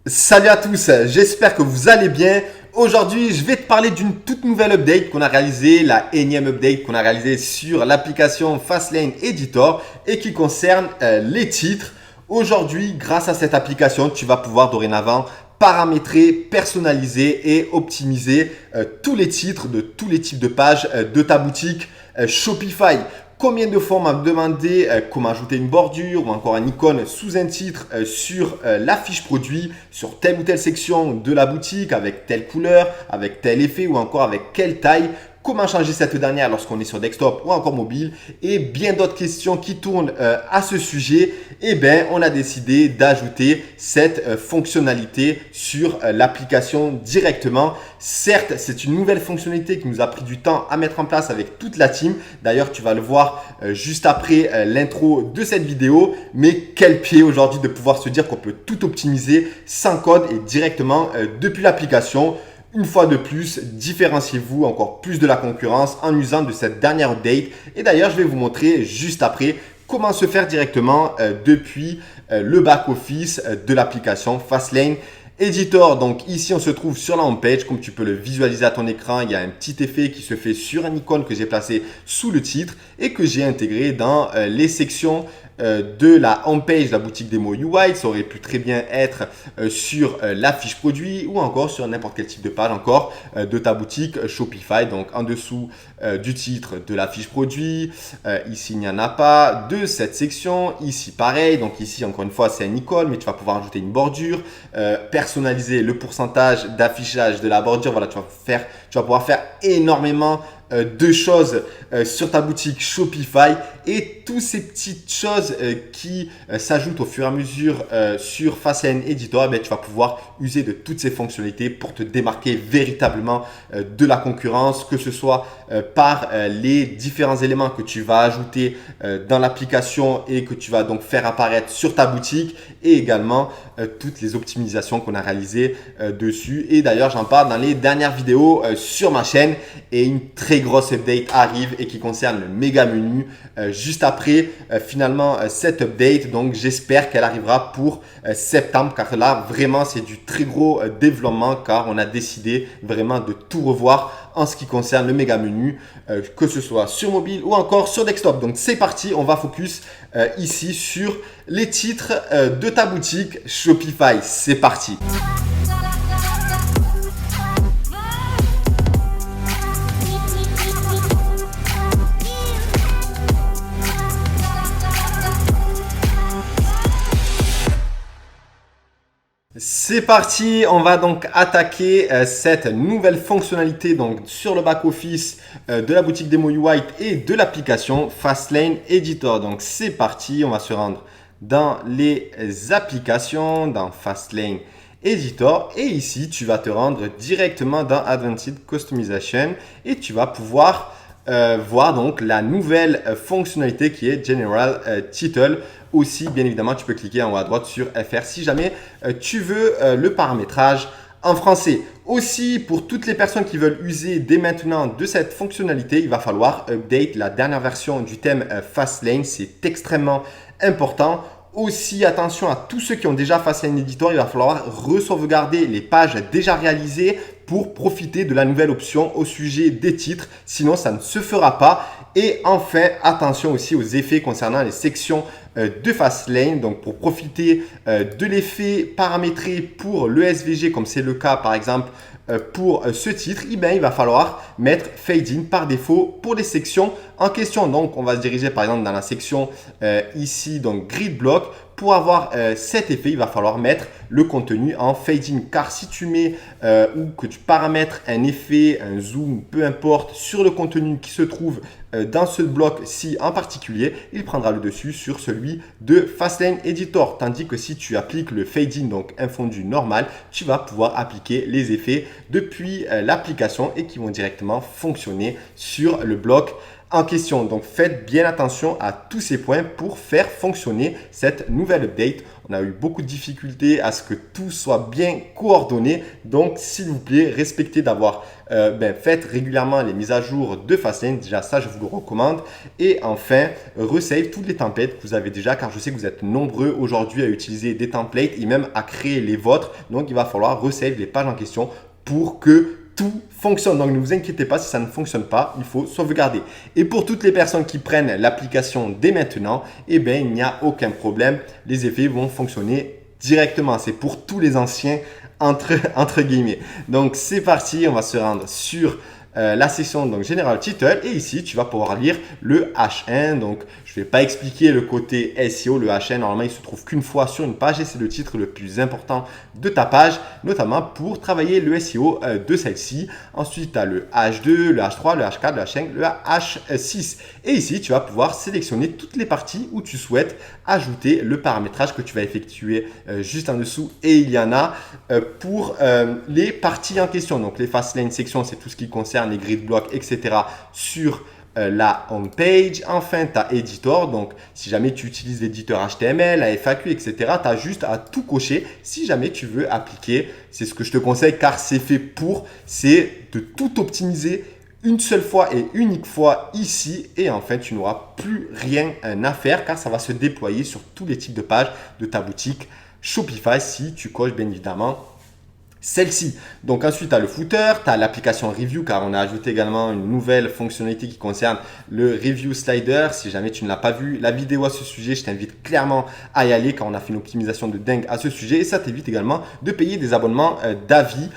Salut à tous, j'espère que vous allez bien. Aujourd'hui, je vais te parler d'une toute nouvelle update qu'on a réalisée, la énième update qu'on a réalisée sur l'application Fastlane Editor et qui concerne les titres. Aujourd'hui, grâce à cette application, tu vas pouvoir dorénavant paramétrer, personnaliser et optimiser tous les titres de tous les types de pages de ta boutique Shopify. Combien de fois on m'a demandé comment ajouter une bordure ou encore une icône sous un titre sur la fiche produit, sur telle ou telle section de la boutique, avec telle couleur, avec tel effet ou encore avec quelle taille. Comment changer cette dernière lorsqu'on est sur desktop ou encore mobile et bien d'autres questions qui tournent à ce sujet. Eh bien, on a décidé d'ajouter cette fonctionnalité sur l'application directement. Certes, c'est une nouvelle fonctionnalité qui nous a pris du temps à mettre en place avec toute la team. D'ailleurs, tu vas le voir juste après l'intro de cette vidéo. Mais quel pied aujourd'hui de pouvoir se dire qu'on peut tout optimiser sans code et directement depuis l'application. Une fois de plus, différenciez-vous encore plus de la concurrence en usant de cette dernière update. Et d'ailleurs, je vais vous montrer juste après comment se faire directement depuis le back-office de l'application Fastlane Editor. Donc ici, on se trouve sur la home page. Comme tu peux le visualiser à ton écran, il y a un petit effet qui se fait sur une icône que j'ai placée sous le titre et que j'ai intégré dans les sections de la homepage de la boutique Demo UI. Ça aurait pu très bien être sur la fiche produit ou encore sur n'importe quel type de page encore de ta boutique Shopify. Donc en dessous du titre de la fiche produit, ici il n'y en a pas, de cette section, ici pareil. Donc ici encore une fois c'est une icône mais tu vas pouvoir ajouter une bordure, personnaliser le pourcentage d'affichage de la bordure. Voilà, tu vas pouvoir faire énormément de choses sur ta boutique Shopify et toutes ces petites choses qui s'ajoutent au fur et à mesure sur Fastlane Editor, tu vas pouvoir user de toutes ces fonctionnalités pour te démarquer véritablement de la concurrence, que ce soit par les différents éléments que tu vas ajouter dans l'application et que tu vas donc faire apparaître sur ta boutique et également toutes les optimisations qu'on a réalisées dessus. Et d'ailleurs, j'en parle dans les dernières vidéos sur ma chaîne et une très grosse update arrive et qui concerne le méga menu juste après finalement cette update. Donc j'espère qu'elle arrivera pour septembre car là vraiment c'est du très gros développement car on a décidé vraiment de tout revoir en ce qui concerne le méga menu, que ce soit sur mobile ou encore sur desktop. Donc c'est parti, on va focus ici sur les titres de ta boutique Shopify. C'est parti. C'est parti, on va donc attaquer cette nouvelle fonctionnalité donc sur le back-office de la boutique Demo UI et de l'application Fastlane Editor. Donc c'est parti, on va se rendre dans les applications, dans Fastlane Editor et ici tu vas te rendre directement dans Advanced Customization et tu vas pouvoir voir donc la nouvelle fonctionnalité qui est General Title. Aussi, bien évidemment, tu peux cliquer en haut à droite sur FR si jamais tu veux le paramétrage en français. Aussi, pour toutes les personnes qui veulent user dès maintenant de cette fonctionnalité, il va falloir update la dernière version du thème Fastlane. C'est extrêmement important. Aussi, attention à tous ceux qui ont déjà Fastlane Editor, il va falloir re-sauvegarder les pages déjà réalisées pour profiter de la nouvelle option au sujet des titres. Sinon, ça ne se fera pas. Et enfin, attention aussi aux effets concernant les sections de Fastlane. Donc, pour profiter de l'effet paramétré pour le SVG, comme c'est le cas par exemple pour ce titre, il va falloir mettre Fade In par défaut pour les sections en question. Donc, on va se diriger par exemple dans la section ici, donc Grid Block. Pour avoir cet effet, il va falloir mettre le contenu en Fade In. Car si tu mets ou que tu paramètres un effet, un zoom, peu importe, sur le contenu qui se trouve dans ce bloc-ci en particulier, il prendra le dessus sur celui de Fastlane Editor. Tandis que si tu appliques le Fade In, donc un fondu normal, tu vas pouvoir appliquer les effets depuis l'application et qui vont directement fonctionner sur le bloc en question. Donc faites bien attention à tous ces points pour faire fonctionner cette nouvelle update. On a eu beaucoup de difficultés à ce que tout soit bien coordonné. Donc s'il vous plaît, respectez d'avoir faites régulièrement les mises à jour de Fastlane. Déjà ça, je vous le recommande. Et enfin, resave toutes les templates que vous avez déjà, car je sais que vous êtes nombreux aujourd'hui à utiliser des templates et même à créer les vôtres. Donc il va falloir resave les pages en question pour que tout fonctionne. Donc ne vous inquiétez pas si ça ne fonctionne pas, il faut sauvegarder. Et pour toutes les personnes qui prennent l'application dès maintenant, eh bien, il n'y a aucun problème. Les effets vont fonctionner directement. C'est pour tous les anciens entre guillemets. Donc c'est parti, on va se rendre sur la section donc General Title et ici tu vas pouvoir lire le H1. Donc je ne vais pas expliquer le côté SEO. Le H1 normalement il se trouve qu'une fois sur une page et c'est le titre le plus important de ta page, notamment pour travailler le SEO de celle-ci. Ensuite tu as le H2, le H3, le H4, le H5, le H6 et ici tu vas pouvoir sélectionner toutes les parties où tu souhaites ajouter le paramétrage que tu vas effectuer juste en dessous et il y en a pour les parties en question. Donc les Fastlane sections, c'est tout ce qui concerne les grid blocks, etc. sur la home page. Enfin, tu as Editor. Donc, si jamais tu utilises l'éditeur HTML, la FAQ, etc., tu as juste à tout cocher si jamais tu veux appliquer. C'est ce que je te conseille car c'est fait pour, c'est de tout optimiser une seule fois et unique fois ici et enfin tu n'auras plus rien à faire car ça va se déployer sur tous les types de pages de ta boutique Shopify si tu coches bien évidemment celle-ci. Donc ensuite, tu as le footer, tu as l'application review car on a ajouté également une nouvelle fonctionnalité qui concerne le review slider. Si jamais tu ne l'as pas vu, la vidéo à ce sujet, je t'invite clairement à y aller car on a fait une optimisation de dingue à ce sujet et ça t'évite également de payer des abonnements d'avis.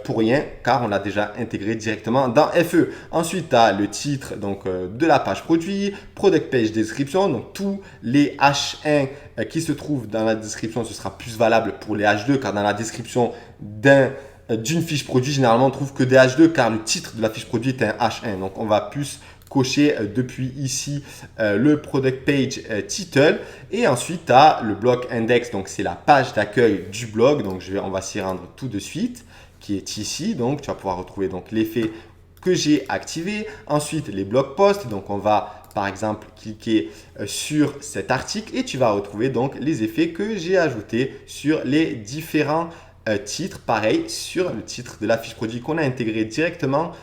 Pour rien car on l'a déjà intégré directement dans FE. Ensuite, tu as le titre donc, de la page produit, product page description, donc tous les H1 qui se trouvent dans la description, ce sera plus valable pour les H2 car dans la description d'une fiche produit, généralement on trouve que des H2 car le titre de la fiche produit est un H1. Donc on va plus cocher depuis ici le product page title et ensuite tu as le block index, donc c'est la page d'accueil du blog. Donc on va s'y rendre tout de suite, qui est ici. Donc tu vas pouvoir retrouver donc l'effet que j'ai activé. Ensuite les blog posts, donc on va par exemple cliquer sur cet article et tu vas retrouver donc les effets que j'ai ajoutés sur les différents titres. Pareil sur le titre de la fiche produit qu'on a intégré directement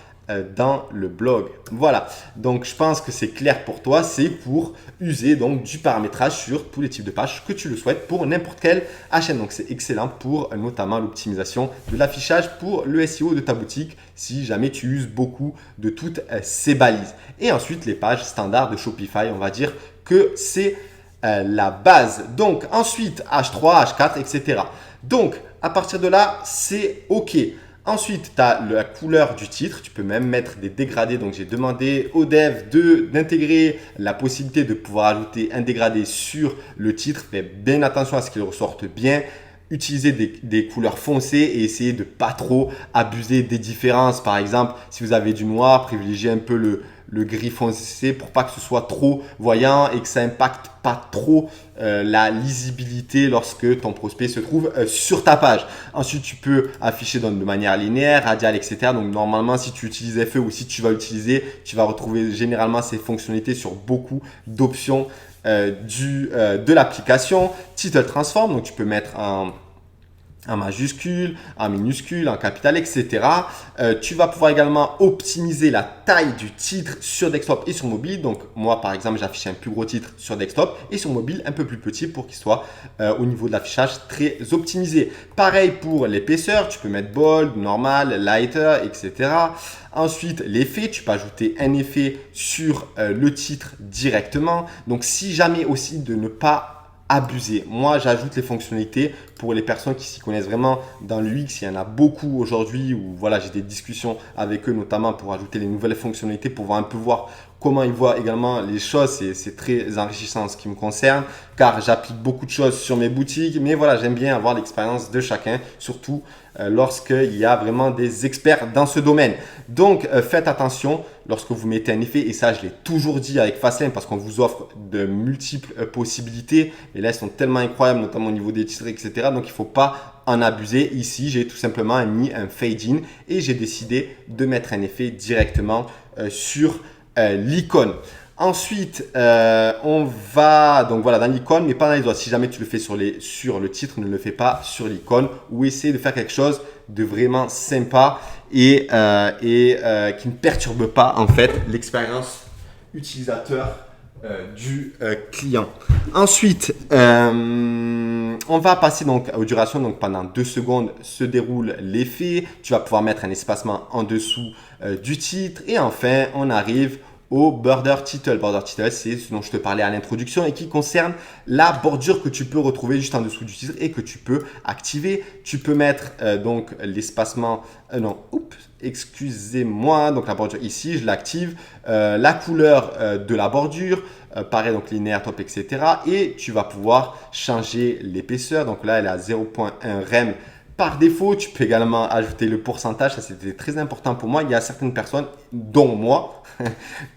dans le blog. Voilà, donc je pense que c'est clair pour toi. C'est pour user donc du paramétrage sur tous les types de pages que tu le souhaites pour n'importe quelle chaîne. Donc c'est excellent pour notamment l'optimisation de l'affichage pour le SEO de ta boutique si jamais tu uses beaucoup de toutes ces balises. Et ensuite les pages standards de Shopify, on va dire que c'est la base. Donc ensuite H3, H4, etc. Donc à partir de là, c'est OK. Ensuite, tu as la couleur du titre. Tu peux même mettre des dégradés. Donc, j'ai demandé au dev d'intégrer la possibilité de pouvoir ajouter un dégradé sur le titre. Faites bien attention à ce qu'il ressorte bien. Utilisez des couleurs foncées et essayez de pas trop abuser des différences. Par exemple, si vous avez du noir, privilégiez un peu le gris foncé pour pas que ce soit trop voyant et que ça impacte pas trop la lisibilité lorsque ton prospect se trouve sur ta page. Ensuite, tu peux afficher de manière linéaire, radiale, etc. Donc, normalement, si tu utilises FE ou si tu vas utiliser, tu vas retrouver généralement ces fonctionnalités sur beaucoup d'options de l'application. Title transform, donc tu peux mettre en majuscule, en minuscule, en capital, etc. Tu vas pouvoir également optimiser la taille du titre sur desktop et sur mobile. Donc moi, par exemple, j'affiche un plus gros titre sur desktop et sur mobile un peu plus petit pour qu'il soit au niveau de l'affichage très optimisé. Pareil pour l'épaisseur, tu peux mettre bold, normal, lighter, etc. Ensuite, l'effet, tu peux ajouter un effet sur le titre directement. Donc si jamais aussi de ne pas abuser. Moi, j'ajoute les fonctionnalités pour les personnes qui s'y connaissent vraiment dans l'UX. Il y en a beaucoup aujourd'hui où voilà, j'ai des discussions avec eux notamment pour ajouter les nouvelles fonctionnalités pour voir un peu voir comment ils voient également les choses. C'est très enrichissant en ce qui me concerne car j'applique beaucoup de choses sur mes boutiques. Mais voilà, j'aime bien avoir l'expérience de chacun, surtout lorsqu'il y a vraiment des experts dans ce domaine. Donc, faites attention lorsque vous mettez un effet, et ça, je l'ai toujours dit avec Fastlane parce qu'on vous offre de multiples possibilités. Et là, elles sont tellement incroyables, notamment au niveau des titres, etc. Donc, il ne faut pas en abuser. Ici, j'ai tout simplement mis un fade in et j'ai décidé de mettre un effet directement sur l'icône. Ensuite, on va donc voilà dans l'icône, mais pas dans les doigts. Si jamais tu le fais sur le titre, ne le fais pas sur l'icône ou essaie de faire quelque chose de vraiment sympa et qui ne perturbe pas en fait l'expérience utilisateur du client. Ensuite, on va passer donc aux durations. Donc pendant 2 secondes se déroule l'effet. Tu vas pouvoir mettre un espacement en dessous du titre. Et enfin, on arrive au border title. Border title, c'est ce dont je te parlais à l'introduction et qui concerne la bordure que tu peux retrouver juste en dessous du titre et que tu peux activer. Tu peux mettre donc l'espacement, excusez-moi, donc la bordure ici, je l'active, la couleur de la bordure, pareil donc linéaire, top, etc. Et tu vas pouvoir changer l'épaisseur. Donc là, elle est à 0.1 rem. Par défaut, tu peux également ajouter le pourcentage. Ça, c'était très important pour moi. Il y a certaines personnes, dont moi,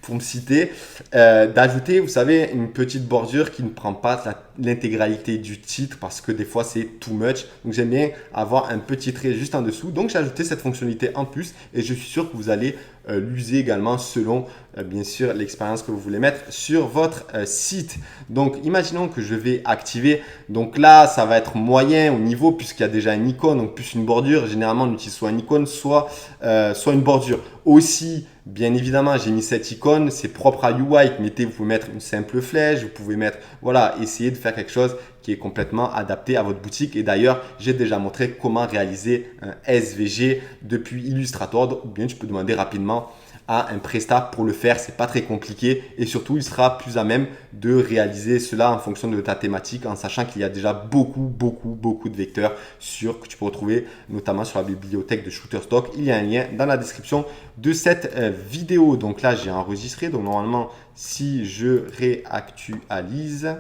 pour me citer, d'ajouter, vous savez, une petite bordure qui ne prend pas l'intégralité du titre parce que des fois, c'est too much. Donc, j'aime bien avoir un petit trait juste en dessous. Donc, j'ai ajouté cette fonctionnalité en plus et je suis sûr que vous allez l'user également selon, bien sûr, l'expérience que vous voulez mettre sur votre site. Donc, imaginons que je vais activer. Donc là, ça va être moyen au niveau puisqu'il y a déjà une icône, donc plus une bordure. Généralement, on utilise soit une icône, soit une bordure. Aussi, bien évidemment, j'ai mis cette icône, c'est propre à UI. Vous pouvez mettre une simple flèche, vous pouvez mettre, voilà, essayer de faire quelque chose qui est complètement adapté à votre boutique. Et d'ailleurs, j'ai déjà montré comment réaliser un SVG depuis Illustrator. Ou bien tu peux demander rapidement à un prestat pour le faire. C'est pas très compliqué et surtout, il sera plus à même de réaliser cela en fonction de ta thématique en sachant qu'il y a déjà beaucoup de vecteurs que tu peux retrouver notamment sur la bibliothèque de Shutterstock. Il y a un lien dans la description de cette vidéo. Donc là, j'ai enregistré. Donc normalement, si je réactualise,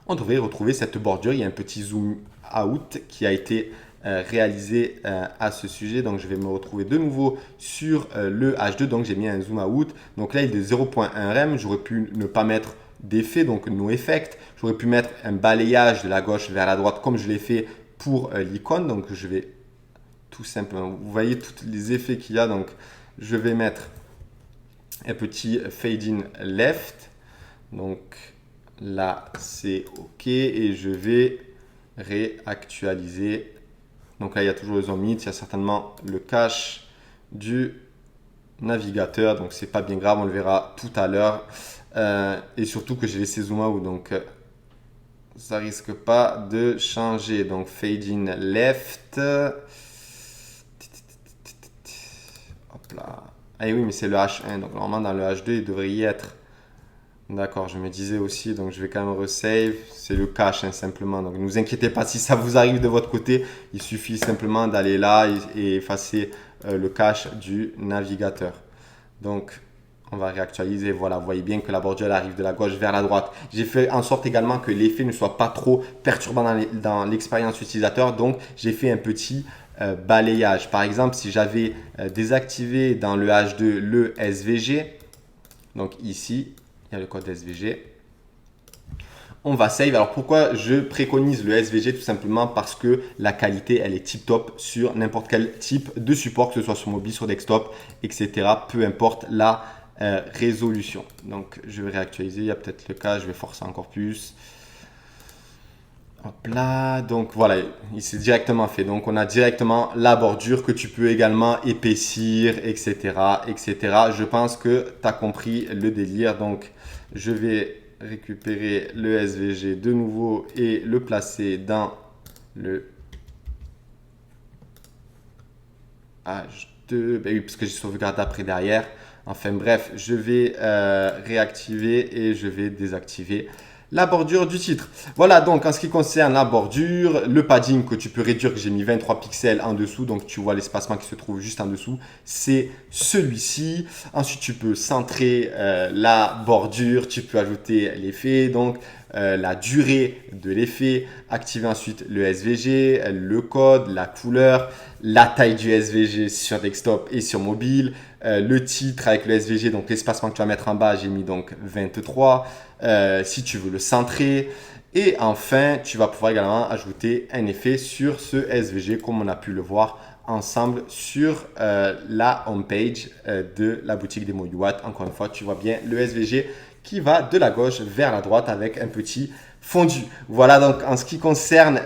on devrait retrouver cette bordure. Il y a un petit zoom out qui a été réalisé à ce sujet. Donc, je vais me retrouver de nouveau sur le H2. Donc, j'ai mis un zoom out. Donc là, il est de 0.1 rem. J'aurais pu ne pas mettre d'effet, donc no effect. J'aurais pu mettre un balayage de la gauche vers la droite comme je l'ai fait pour l'icône. Donc, je vais tout simplement, vous voyez tous les effets qu'il y a. Donc, je vais mettre un petit fade in left. Donc, là, c'est OK et je vais réactualiser. Donc là, il y a toujours le zoom in, il y a certainement le cache du navigateur. Donc, c'est pas bien grave, on le verra tout à l'heure. Et surtout que j'ai laissé zoom out, donc ça risque pas de changer. Donc, fade in left. Hop là. Ah oui, mais c'est le H1. Donc, normalement, dans le H2, il devrait y être. D'accord, je me disais aussi, donc je vais quand même resave. C'est le cache simplement. Donc ne vous inquiétez pas si ça vous arrive de votre côté. Il suffit simplement d'aller là et effacer le cache du navigateur. Donc on va réactualiser. Voilà, vous voyez bien que la bordure elle arrive de la gauche vers la droite. J'ai fait en sorte également que l'effet ne soit pas trop perturbant dans l'expérience utilisateur. Donc j'ai fait un petit balayage. Par exemple, si j'avais désactivé dans le H2 le SVG, donc ici, il y a le code SVG. On va save. Alors pourquoi je préconise le SVG? Tout simplement parce que la qualité, elle est tip top sur n'importe quel type de support, que ce soit sur mobile, sur desktop, etc. Peu importe la résolution. Donc je vais réactualiser. Il y a peut-être le cas, je vais forcer encore plus. Hop là, donc voilà, il s'est directement fait. Donc on a directement la bordure que tu peux également épaissir, etc. Je pense que tu as compris le délire. Donc je vais récupérer le SVG de nouveau et le placer dans le H2. Ben oui, parce que j'ai sauvegardé après derrière. Enfin bref, je vais réactiver et je vais désactiver la bordure du titre. Voilà, donc en ce qui concerne la bordure, le padding que tu peux réduire, que j'ai mis 23 pixels en dessous, donc tu vois l'espacement qui se trouve juste en dessous, c'est celui-ci. Ensuite, tu peux centrer la bordure, tu peux ajouter l'effet, donc la durée de l'effet, activer ensuite le SVG, le code, la couleur, la taille du SVG sur desktop et sur mobile, le titre avec le SVG, donc l'espacement que tu vas mettre en bas, j'ai mis donc 23. Si tu veux le centrer Et enfin, tu vas pouvoir également ajouter un effet sur ce SVG comme on a pu le voir ensemble sur la homepage de la boutique Demo UWAT. Encore une fois, tu vois bien le SVG qui va de la gauche vers la droite avec un petit fondu. Voilà, donc en ce qui concerne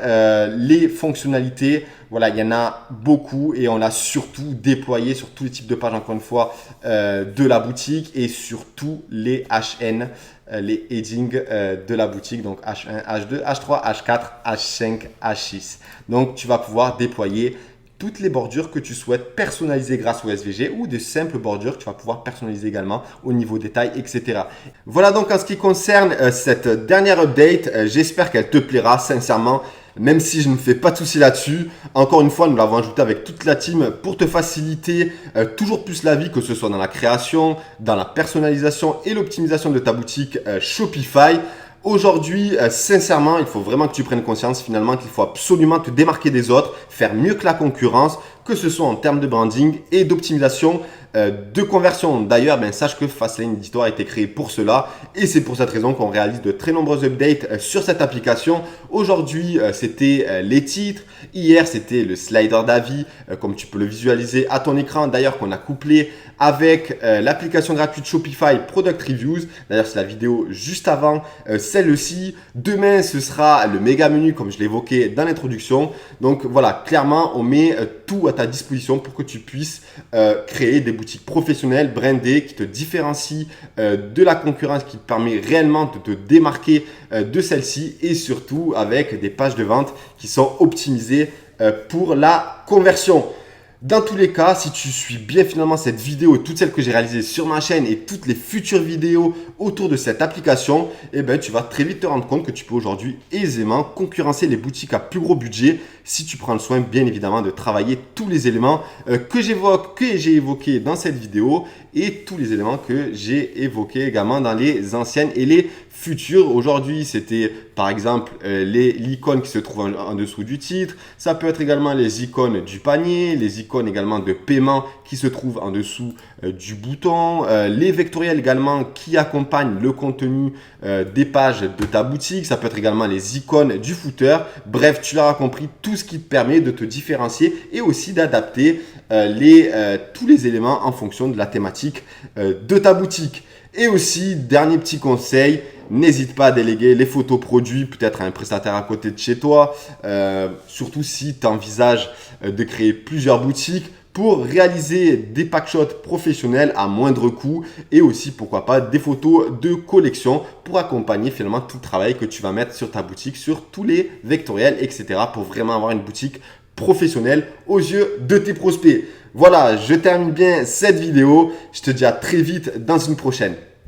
les fonctionnalités, voilà, il y en a beaucoup et on l'a surtout déployé sur tous les types de pages, encore une fois, de la boutique et sur tous les HN, les headings de la boutique, donc H1, H2, H3, H4, H5, H6. Donc, tu vas pouvoir déployer toutes les bordures que tu souhaites personnaliser grâce au SVG ou de simples bordures que tu vas pouvoir personnaliser également au niveau détail, etc. Voilà donc en ce qui concerne cette dernière update, j'espère qu'elle te plaira sincèrement. Même si je ne me fais pas de soucis là-dessus, encore une fois, nous l'avons ajouté avec toute la team pour te faciliter toujours plus la vie, que ce soit dans la création, dans la personnalisation et l'optimisation de ta boutique Shopify. Aujourd'hui, sincèrement, il faut vraiment que tu prennes conscience finalement qu'il faut absolument te démarquer des autres, faire mieux que la concurrence, que ce soit en termes de branding et d'optimisation de conversion. D'ailleurs, sache que Fastlane Editor a été créé pour cela et c'est pour cette raison qu'on réalise de très nombreuses updates sur cette application. Aujourd'hui, c'était les titres. Hier, c'était le slider d'avis, comme tu peux le visualiser à ton écran. D'ailleurs, qu'on a couplé avec l'application gratuite Shopify Product Reviews. D'ailleurs, c'est la vidéo juste avant celle-ci. Demain, ce sera le méga menu comme je l'évoquais dans l'introduction. Donc voilà, clairement, on met tout à ta disposition pour que tu puisses créer des boutiques professionnelles, brandées, qui te différencient de la concurrence, qui te permet réellement de te démarquer de celle-ci et surtout avec des pages de vente qui sont optimisées pour la conversion. Dans tous les cas, si tu suis bien finalement cette vidéo et toutes celles que j'ai réalisées sur ma chaîne et toutes les futures vidéos autour de cette application, tu vas très vite te rendre compte que tu peux aujourd'hui aisément concurrencer les boutiques à plus gros budget si tu prends le soin bien évidemment de travailler tous les éléments que j'ai évoqués dans cette vidéo et tous les éléments que j'ai évoqués également dans les anciennes et les futures. Aujourd'hui, c'était par exemple l'icône qui se trouve en dessous du titre. Ça peut être également les icônes du panier, les icônes également de paiement qui se trouvent en dessous du bouton, les vectoriels également qui accompagnent le contenu des pages de ta boutique. Ça peut être également les icônes du footer. Bref, tu l'auras compris, tout ce qui te permet de te différencier et aussi d'adapter tous les éléments en fonction de la thématique de ta boutique. Et aussi, dernier petit conseil, n'hésite pas à déléguer les photos produits peut-être à un prestataire à côté de chez toi, surtout si tu envisages de créer plusieurs boutiques pour réaliser des packshots professionnels à moindre coût et aussi pourquoi pas des photos de collection pour accompagner finalement tout le travail que tu vas mettre sur ta boutique, sur tous les vectoriels, etc. pour vraiment avoir une boutique professionnelle aux yeux de tes prospects. Voilà, je termine bien cette vidéo. Je te dis à très vite dans une prochaine.